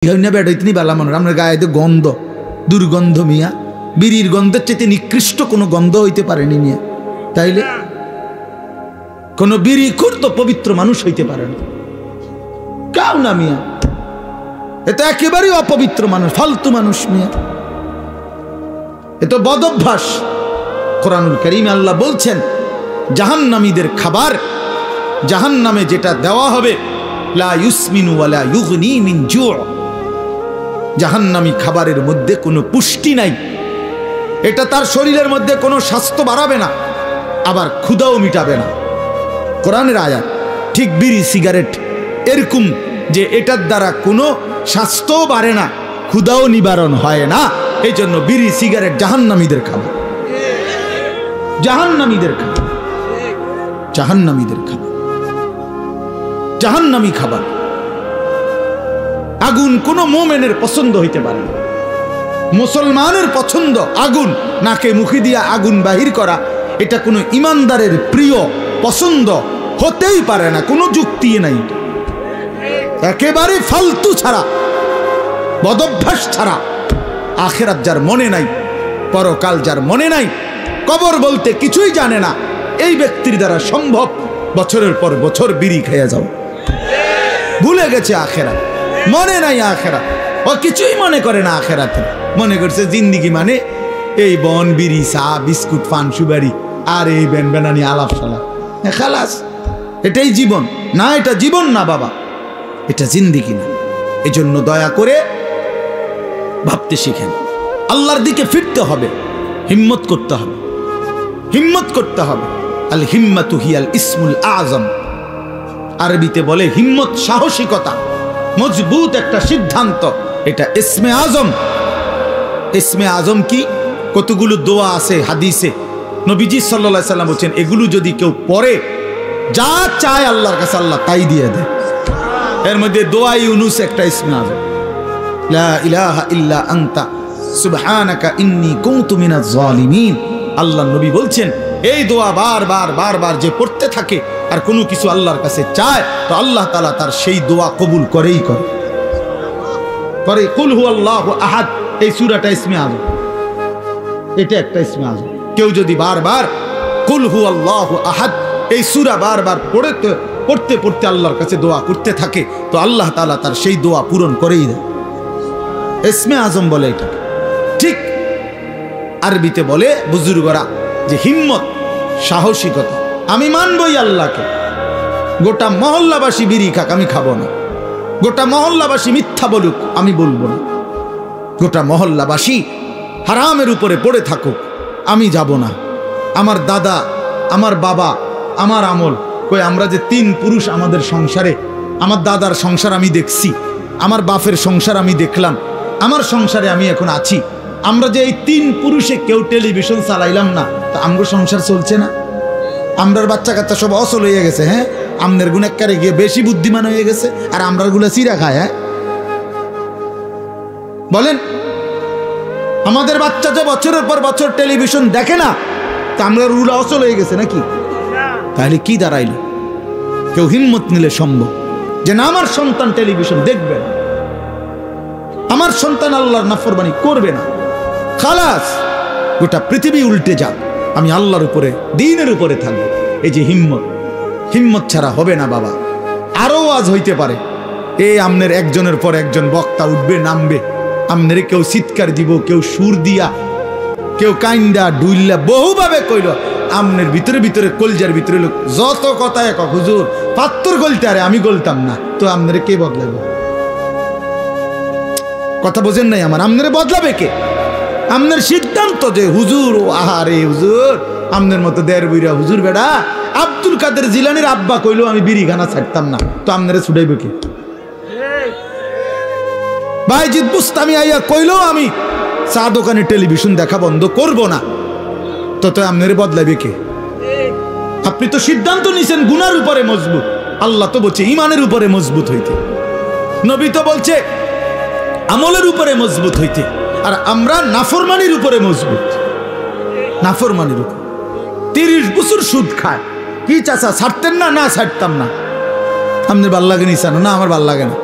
বেড়াইতে বালা মানুষ আপনার গায়ে গন্ধ দুর্গন্ধ মিয়া বিড়ির গন্ধের চেয়ে নিকৃষ্ট কোনো গন্ধ হইতে পারেনি মিয়া। তাইলে কোন বিড়িখোর তো পবিত্র মানুষ হইতে পারে না, কাউ না মিয়া। এটা একেবারেই অপবিত্র মানুষ, ফালতু মানুষ মিয়া। এ তো বদ অভ্যাস। কোরআনুল কারীমে আল্লাহ বলছেন জাহান্নামীদের খাবার, জাহান্নামে যেটা দেওয়া হবে, লা ইউসমিনু ওয়ালা ইউগনি মিন জু'। জাহান্নামী খাবারের মধ্যে কোনো পুষ্টি নাই, এটা তার শরীরের মধ্যে কোনো স্বাস্থ্য বাড়াবে না, আবার ক্ষুধাও মিটাবে না। কোরআনের আয়াত। ঠিক বিড়ি সিগারেট এরকম যে এটার দ্বারা কোনো স্বাস্থ্যও বাড়ে না, ক্ষুধাও নিবারণ হয় না। এই জন্য বিড়ি সিগারেট জাহান্নামীদের খাবার, জাহান্নামীদের খাবার, জাহান্নামীদের খাবার, জাহান্নামী খাবার। আগুন কোনো মোমেনের পছন্দ হইতে পারে না। মুসলমানের পছন্দ আগুন, নাকে মুখে দিয়া আগুন বাহির করা, এটা কোনো ইমানদারের প্রিয় পছন্দ হতেই পারে না, কোনো যুক্তি নাই। একেবারে ফালতু ছাড়া, বদভ্যাস ছাড়া। আখিরাত যার মনে নাই, পরকাল যার মনে নাই, কবর বলতে কিছুই জানে না, এই ব্যক্তির দ্বারা সম্ভব বছরের পর বছর বিড়ি খেয়ে যাও। ভুলে গেছে আখিরাত, মনে নাই আখিরাত, ও কিছুই মনে করে না আখিরাতে। মনে করছে জিন্দিগি মানে এই বন, বিড়ি, চা, বিস্কুট, পান, সুপারি আর এই বেন বেনানি আলাপ সালাপ, খালাস, এটাই জীবন না। এটা জীবন না বাবা, এটা জিন্দিগি না। এজন্য দয়া করে ভাবতে শিখেন, আল্লাহর দিকে ফিরতে হবে, হিম্মত করতে হবে, হিম্মত করতে হবে। আল হিম্মাতু হিয়াল ইসমুল আযম। আরবিতে বলে হিম্মত সাহসিকতা, মজবুত একটা সিদ্ধান্ত, এটা ইসমে আজম। ইসমে আজম কি? কতগুলো দোয়া আছে হাদিসে, নবীজি সাল্লাল্লাহু আলাইহি সাল্লাম বলেন এগুলো যদি কেউ পড়ে, যা চায় আল্লাহর কাছে আল্লাহ তাই দিয়ে দেয়। এর মধ্যে দোয়া ইউনুস একটা ইসমে আজম, লা ইলাহা ইল্লা আনতা সুবহানাকা ইন্নী কুনতু মিনাজ জালিমিন। আল্লাহ নবী বলছেন এই দোয়া বারবার বারবার যে পড়তে থাকে আর কোনো কিছু আল্লাহর কাছে চায়, তো আল্লাহ তাআলা তার সেই দোয়া কবুল করেই করে। পরে কুল হুয়াল্লাহু আহাদ, এই সূরাটা ইসমে আযম, এটা একটা ইসমে আযম। কেউ যদি বারবার কুল হুয়াল্লাহু আহাদ এই সূরা বারবার পড়তে পড়তে আল্লাহর কাছে দোয়া করতে থাকে, তো আল্লাহ তাআলা তার সেই দোয়া পূরণ করেই দেয়। ইসমে আযম বলে এটা। ঠিক আরবিতে বলে বুজুর্গরা যে হিম্মত, সাহসিকতা। আমি মানবই আল্লাহকে, গোটা মহল্লাবাসী বিড়ি খাক আমি খাবো না, গোটা মহল্লাবাসী মিথ্যা বলুক আমি বলবো না, গোটা মহল্লাবাসী হারামের উপরে পড়ে থাকুক আমি যাব না। আমার দাদা, আমার বাবা, আমার আমল, কই আমরা যে তিন পুরুষ আমাদের সংসারে, আমার দাদার সংসার আমি দেখছি, আমার বাপের সংসার আমি দেখলাম, আমার সংসারে আমি এখন আছি। আমরা যে এই তিন পুরুষে কেউ টেলিভিশন চালাইলাম না, তো আমগো সংসার চলছে না? আমরার বাচ্চা কাচ্চা সব অচল হয়ে গেছে। হ্যাঁ, আমনের গুণাকারে গিয়ে বেশি বুদ্ধিমান হয়ে গেছে, আর আমরার গুলা চিরা খায়। হ্যাঁ বলেন, আমাদের বাচ্চা যে বছরের পর বছর টেলিভিশন দেখে না, তা আমরা রুলা অচল হয়ে গেছে নাকি? তাহলে কি দাঁড়াইল? কেউ হিম্মত নিলে সম্ভব যে না, আমার সন্তান টেলিভিশন দেখবে না, আমার সন্তান আল্লাহর নাফরমানি করবে না, খালাস গোটা পৃথিবী উল্টে যাক, আমি আল্লাহর উপরে, দ্বীনের উপরে থাকবো। এই যে হিম্মত, হিম্মত ছাড়া হবে না বাবা। আরও আজ হইতে পারে এই আমনের একজনের পর একজন বক্তা উঠবে, নামবে, আমনের কেউ চিৎকার দিব, কেউ সুর দিয়া, কেউ কাইন্দা ডুইল্লা বহুভাবে কইল, আমনের ভিতরে ভিতরে কলজার ভিতরে লোক যত কথা এক, হুজুর পাত্তর গলতে, আরে আমি গলতাম না, তো আমনের কে বদলাবে? কথা বোঝেন নাই আমার? আমনের বদলাবে কে? আমনের সিদ্ধান্ত যে হুজুর, আহারে হুজুর, আমনের মতো দেড় বইরা হুজুর বেড়া আব্দুল কাদের জিলানির আব্বা কইলো আমি বিড়ি খানা ছাড়তাম না, তো আমনেরে ছুটাইবে কে? বাইজিদ বুস্তামি আইয়া কইলো আমি চা দোকানে টেলিভিশন দেখা বন্ধ করব না, তো তো আমনেরে বদলাবে কে? আপনি তো সিদ্ধান্ত নিছেন গুনার উপরে মজবুত, আল্লাহ তো বলছে ইমানের উপরে মজবুত হইতে, নবী তো বলছে আমলের উপরে মজবুত হইতে, আর আমরা নাফরমানির উপরে মজবুত, নাফরমানির উপর। 30 বছর সুদ খায়, কি চাচা ছাড়তেন না? না ছাড়তাম না। আপনার ভাল লাগে নি? না আমার ভাল লাগে না।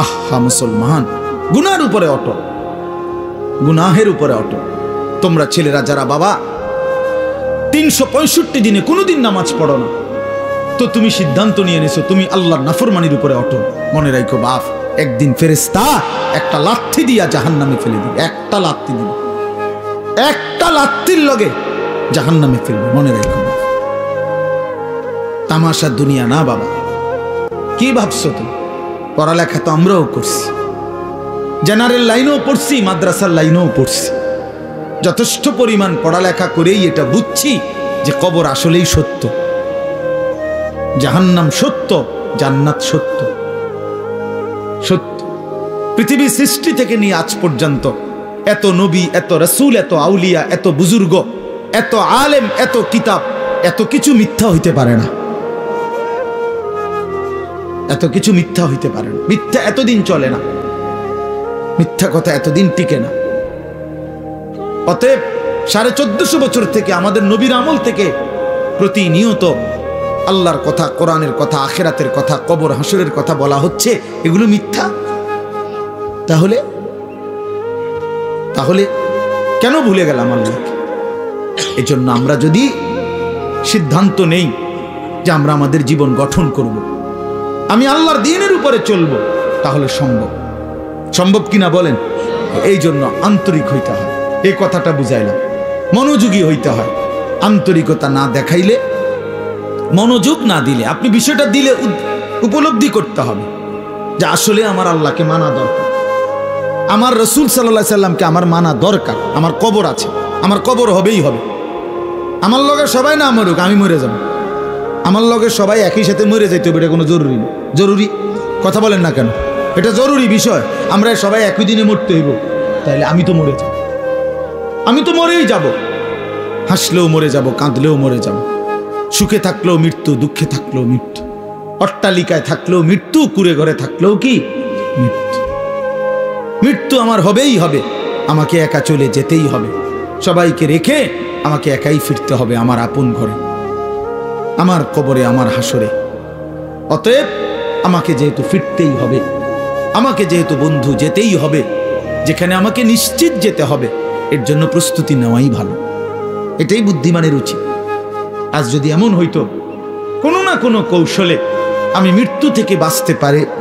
আহা মুসলমান, গুনার উপরে অটল, গুনাহের উপরে অটল। তোমরা ছেলেরা যারা বাবা 365 দিনে কোনোদিন নামাজ পড়ো না, তো তুমি সিদ্ধান্ত নিয়ে নিছো তুমি আল্লাহর নাফরমানির উপরে অটল। মনে রাখো বাপ, একদিন ফেরেশতা একটা লাথি দিয়া জাহান্নামে ফেলে দিবে। একটা লাথি দিবে, একটা লাথির লগে জাহান্নামে ফেলবে। মনে রাখো, তামাশা দুনিয়া না বাবা। কি ভাবছো তুমি? পড়ালেখা তো আমরাও করছি, জেনারেল লাইনেও পড়ছি, মাদ্রাসার লাইনেও পড়ছি। যথেষ্ট পরিমাণ পড়ালেখা করেই এটা বুঝছি যে কবর আসলেই সত্য, জাহান্নাম সত্য, জান্নাত সত্য। সত্য। পৃথিবী সৃষ্টি থেকে নিয়ে আজ পর্যন্ত এত নবী, এত রাসূল, এত আউলিয়া, এত বুজুর্গ, এত আলেম, এত কিতাব, এত কিছু মিথ্যা হইতে পারে না। এত কিছু মিথ্যা হইতে পারে না। মিথ্যা এতদিন চলে না, মিথ্যা কথা এতদিন টিকে না। অতএব 1450 বছর থেকে আমাদের নবীর আমল থেকে প্রতিনিয়ত আল্লাহর কথা, কোরআনের কথা, আখিরাতের কথা, কবর হাসরের কথা বলা হচ্ছে, এগুলো মিথ্যা। তাহলে তাহলে কেন ভুলে গেলাম আল্লাহকে? এজন্য আমরা যদি সিদ্ধান্ত নেই যে আমরা আমাদের জীবন গঠন করব, আমি আল্লাহর দ্বীনের উপরে চলবো, তাহলে সম্ভব। সম্ভব কিনা বলেন? এই জন্য আন্তরিক হইতে হয়। এই কথাটা বুঝাইলাম, মনোযোগী হইতে হয়। আন্তরিকতা না দেখাইলে, মনোযোগ না দিলে, আপনি বিষয়টা দিলে উপলব্ধি করতে হবে যে আসলে আমার আল্লাহকে মানা দরকার, আমার রসুল সাল্লাল্লাহু আলাইহি সাল্লামকে আমার মানা দরকার। আমার কবর আছে, আমার কবর হবেই হবে। আমার লগে সবাই না মরুক, আমি মরে যাব। আমার লগে সবাই একই সাথে মরে যাইতে হবে, এটা কোনো জরুরি না। জরুরি কথা বলেন না কেন? এটা জরুরি বিষয়। আমরা সবাই একই দিনে মরতে হইব, তাইলে আমি তো মরে যাব, আমি তো মরেই যাব। হাসলেও মরে যাব, কাঁদলেও মরে যাব, সুখে থাকলেও মৃত্যু, দুঃখে থাকলেও মৃত্যু, অট্টালিকায় থাকলেও মৃত্যু, কুড়ে ঘরে থাকলেও কি মৃত্যু। মৃত্যু আমার হবেই হবে, আমাকে একা চলে যেতেই হবে, সবাইকে রেখে আমাকে একাই ফিরতে হবে আমার আপন ঘরে, আমার কবরে, আমার হাসরে। অতএব আমাকে যেহেতু ফিরতেই হবে, আমাকে যেহেতু বন্ধু যেতেই হবে, যেখানে আমাকে নিশ্চিত যেতে হবে, এর জন্য প্রস্তুতি নেওয়াই ভালো। এটাই বুদ্ধিমানের উচিত। আজ যদি এমন হইতো কোনো না কোনো কৌশলে আমি মৃত্যু থেকে বাঁচতে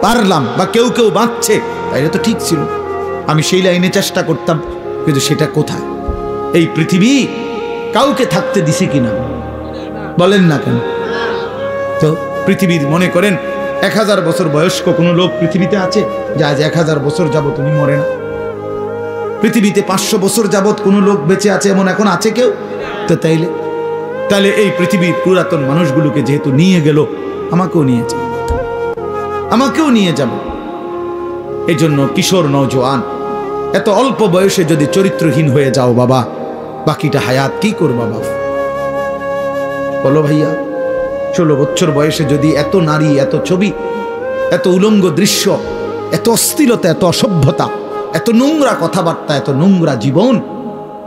পারলাম, বা কেউ কেউ বাঁচছে, তাইলে তো ঠিক ছিল, আমি সেই লাইনে চেষ্টা করতাম। কিন্তু সেটা কোথায়? এই পৃথিবী কাউকে থাকতে দিছে কিনা বলেন না কেন? তো পৃথিবীর মনে করেন 1000 বছর বয়স্ক কোনো লোক পৃথিবীতে আছে যে আজ 1000 বছর যাবত উনি মরে না? পৃথিবীতে 500 বছর যাবত কোনো লোক বেঁচে আছে এমন এখন আছে কেউ? তো তাইলে এই পৃথিবীর পুরাতন মানুষগুলোকে যেহেতু নিয়ে গেল, আমাকেও নিয়ে যাবে, আমাকেও নিয়ে যাবে। এই জন্য কিশোর নওজোয়ান, এত অল্প বয়সে যদি চরিত্রহীন হয়ে যাও বাবা, বাকিটা হায়াত কি করবা বাবা? বলো ভাইয়া, 16 বছর বয়সে যদি এত নারী, এত ছবি, এত উলঙ্গ দৃশ্য, এত অস্থিরতা, এত অসভ্যতা, এত নোংরা কথাবার্তা, এত নোংরা জীবন,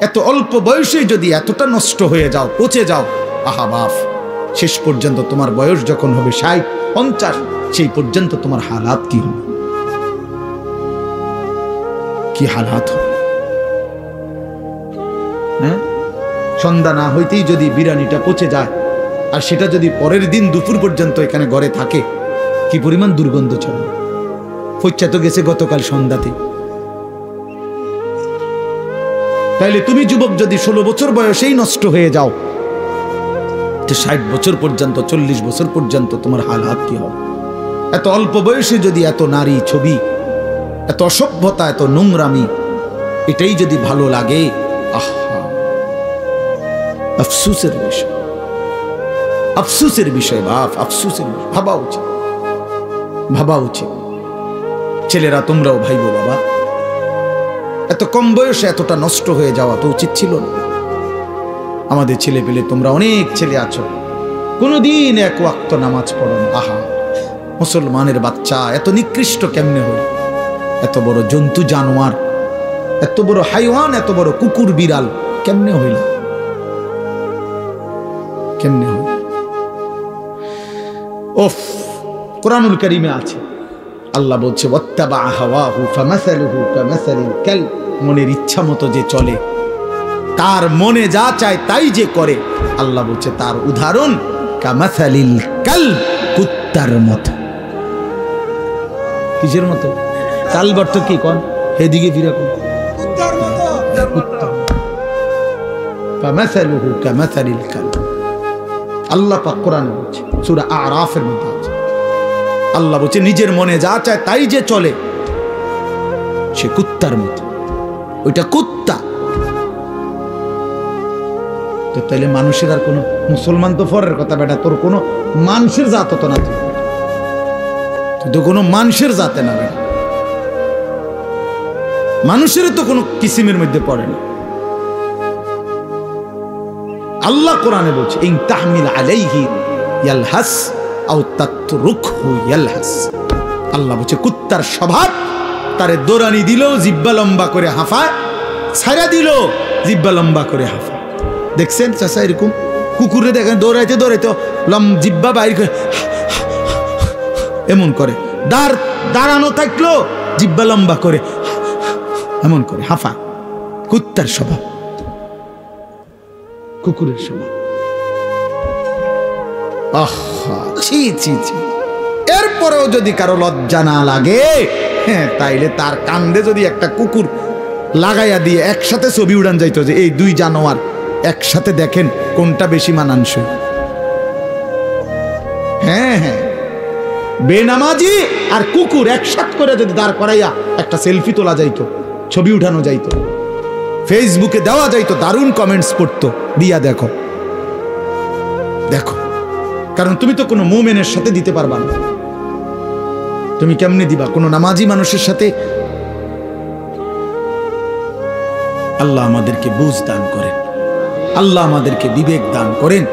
এত অল্প বয়সে যদি এতটা নষ্ট হয়ে যাও, পচে যাও, আহা বাপ, শেষ পর্যন্ত তোমার বয়স যখন হবে 60, 50, সেই পর্যন্ত তোমার হালাত কি হবে? কি হালাত হবে? হ্যাঁ, সন্ধ্যা না হইতেই যদি বিরিয়ানিটা পচে যায়, আর সেটা যদি পরের দিন দুপুর পর্যন্ত এখানে ঘরে থাকে, কি পরিমাণ দুর্গন্ধ ছড়াবে। পচা তো গেছে গতকাল সন্ধ্যাতে। তাইলে তুমি যুবক যদি 16 বছর বয়সেই নষ্ট হয়ে যাও, তো 60 বছর পর্যন্ত, 40 বছর পর্যন্ত তোমার হালাত কি হবে? এত অল্প বয়সে যদি এত নারী ছবি, এত অসভ্যতা, এত নোংরামি, এটাই যদি ভালো লাগে, আহা, আফসোসের বিষয়, আফসোসের বিষয় বাপ, আফসোসের বিষয়। ভাবা উচিত, ভাবা উচিত। ছেলেরা তোমরাও ভাইবো বাবা, এত কম বয়সে এতটা নষ্ট হয়ে যাওয়া তো উচিত ছিল না। আমাদের ছেলে পেলে, তোমরা অনেক ছেলে আছো, কোনোদিন এক ওয়াক্ত নামাজ পড়ো না। আহা, মুসলমানের বাচ্চা এত নিকৃষ্ট কেমনে হল? এত বড় জন্তু জানোয়ার, এত বড় হাইওয়ান, এত বড় কুকুর বিড়াল কেমনে হইল? কেমনে হইল? ওফ, কোরআনুল কারীমে আছে, আল্লাহ বলছে ওয়াত্তাবা হাওয়াহু ফামাসালুহু কামাসালিল কালব, মনের ইচ্ছা মতো যে চলে, তার মনে যা চায় তাই যে করে, আল্লাহ বলছে তার উদাহরণ কামাসালিল কালব, কুত্তার মতো। কিসের মতো? কালব অর্থ কি কোন? এদিকে ফিরে কোন? কুত্তার মতো। ফামাসালুহু কামাসালিল কালব, আল্লাহ পাক কোরআনে বলছে, সূরা আরাফের মধ্যে আছে। আল্লাহ বলছে নিজের মনে যা চায় তাই যে চলে, সে কুত্তার মতো। ওইটা কুত্তা। তো তাইলে মানুষের আর কোনো, মুসলমান তো ফরের কথা বেটা, তোর কোনো মানুষের জাত তো না, তুই তো কোনো মানুষের জাতে না বেটা, মানুষের তো কোনো কিসিমের মধ্যে পড়ে না। আল্লাহ কোরআনে বলছে ইন তাহমিল আলাইহি ইয়ালহাস আও তাতরুকহু ইয়ালহাস। আল্লাহ বলছে কুত্তার স্বভাব, তারে দৌড়ানি দিল জিব্বা লম্বা করে হাঁফায়, ছাড়া দিল জিব্বা লম্বা করে হাঁফায়। দেখছেন চাচা এরকম কুকুরে দেখেন দৌড়াইতে দৌড়াইতে জিব্বা বাইর করে এমন করে, দাঁড়ানো থাকলো জিব্বা লম্বা করে এমন করে হাঁফায়। কুত্তার স্বভাব, কুকুরের স্বভাব। এরপরেও যদি কারো লজ্জা না লাগে, হ্যাঁ, তাইলে তার কান্দে যদি একটা কুকুর লাগাইয়া দিয়ে একসাথে ছবি উড়ান যাইতো যে এই দুই জানোয়ার একসাথে দেখেন কোনটা বেশি মানানসই। হ্যাঁ হ্যাঁ, বেনামাজি আর কুকুর একসাথে করে যদি দাঁড় করাইয়া একটা সেলফি তোলা যাইতো, ছবি উঠানো যাইতো, ফেসবুকে দেওয়া যাইতো, দারুণ কমেন্টস পড়তো, দিয়া দেখো দেখো। কারণ তুমি তো কোনো মুমিনের সাথে দিতে পারবা না, তুমি কেমনে দিবা কোনো নামাজি মানুষের সাথে? আল্লাহ আমাদেরকে বুঝ দান করেন, আল্লাহ আমাদেরকে বিবেক দান করেন।